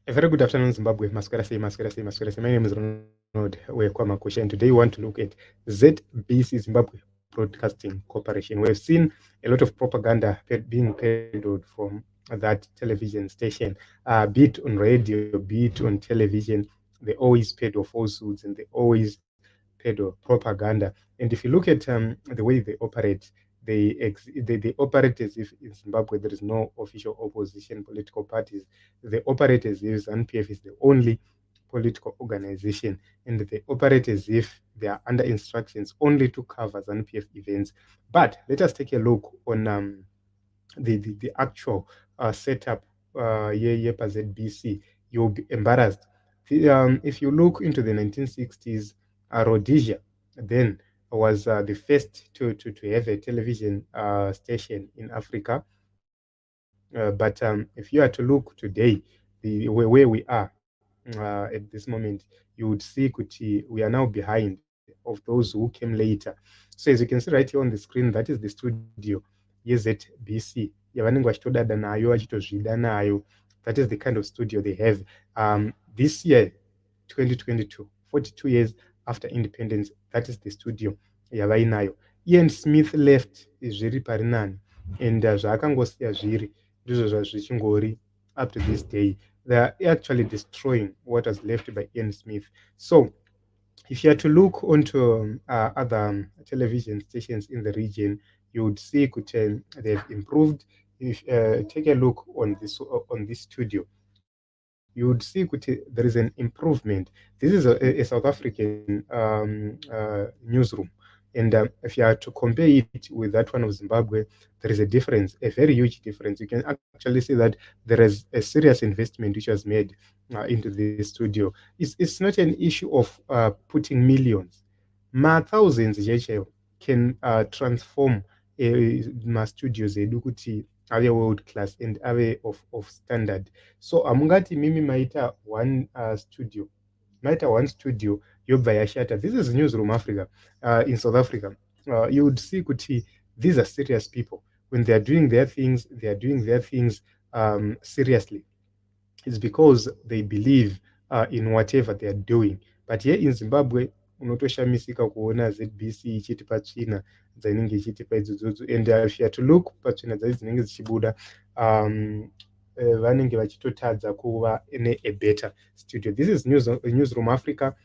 A very good afternoon, Zimbabwe. Masquerasi. My name is Ronald Wekwamakusha, and today we want to look at ZBC Zimbabwe Broadcasting Corporation. We have seen a lot of propaganda being peddled from that television station, be it on radio, be it on television. They always peddle falsehoods and they always peddle propaganda. And if you look at the way they operate, they operate as if in Zimbabwe there is no official opposition political parties. They operate as if ZANU-PF is the only political organization, and they operate as if they are under instructions only to cover ZANU-PF events. But let us take a look on the actual setup here per ZBC. You'll be embarrassed. If you look into the 1960s, Rhodesia then was the first to have a television station in Africa. But if you are to look today, where we are at this moment, you would see Kuti, we are now behind of those who came later. So as you can see right here on the screen, that is the studio yeZBC yavanenge vachitodada nayo vachitozvida nayo. That is the kind of studio they have. This year 2022, 42 years after independence, that is the studio yavainayo. Ian Smith left zviri pari nani, and zvaakangosiya zviri ndizvo zvazvichingori up to this day. They are actually destroying what was left by Ian Smith. So if you are to look onto other television stations in the region, you would see they've improved. If take a look on this studio, you would see there is an improvement. This is a South African newsroom, and if you are to compare it with that one of Zimbabwe, there is a difference, a very huge difference. You can actually see that there is a serious investment which was made into this studio. It's not an issue of putting millions. Thousands can transform my studios edu kuti ave world class and ave of standard. So amungati mimi maita one studio yobva yashata. This is Newsroom Africa in South Africa. You would see kuti these are serious people. When they are doing their things, seriously. It's because they believe in whatever they are doing. But here in Zimbabwe, unotoshamisika kuona ZBC ichitipa tsvina dzainenge ichitipa idzodzo, and if you are to look patsvina dzai dzinenge dzichibuda, vanenge vachitotadza kuva a better studio. This is Newsroom Africa.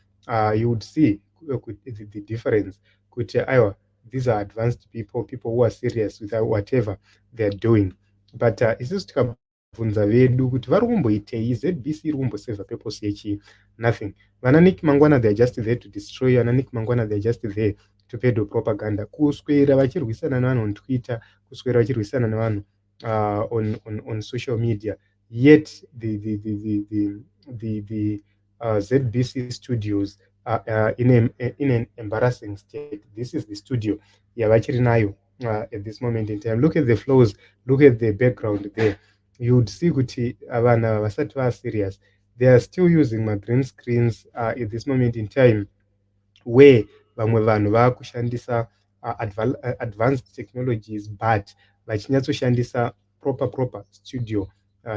You would see the difference. Kuti aiwa, these are advanced people who are serious with whatever they are doing. But isusu tikabvunza vedu kuti vari kumboitei, ZBC iri kumboseva purpose yechii? Nothing. Vana Nick Mangwana, they are just there to destroy. Vana Nick Mangwana, they are just there to peddle propaganda. Kuswera vachirwisana nevanhu on Twitter, kuswera vachirwisana nevanhu on social media. Yet the ZBC studios are in an embarrassing state. This is the studio yavachiri nayo at this moment in time. Look at the floors, look at the background there. You would see kuti avana vasati va serious. They are still using my green screens at this moment in time, where vamwe vanhu vakushandisa advanced technologies, but vachinyatsoshandisa proper studio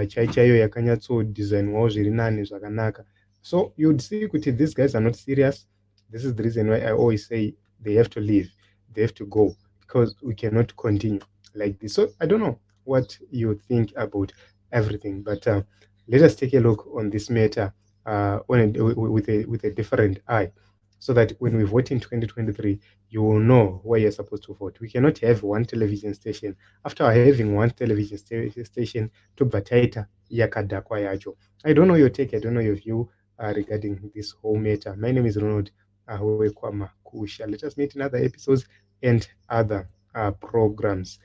chaiyo yakanyatsodesignwawo zviri nani zvakanaka. So you'd see kuti these guys are not serious. This is the reason why I always say they have to leave, they have to go, because we cannot continue like this. So I don't know what you think about everything, but let us take a look on this matter with a different eye, so that when we vote in 2023, you will know where you're supposed to vote. We cannot have one television station. After having one television station, tobva yakadakwa yacho. I don't know your take, I don't know your view regarding this whole matter. My name is Ronald Wekwamakusha. Let us meet in other episodes and other programs.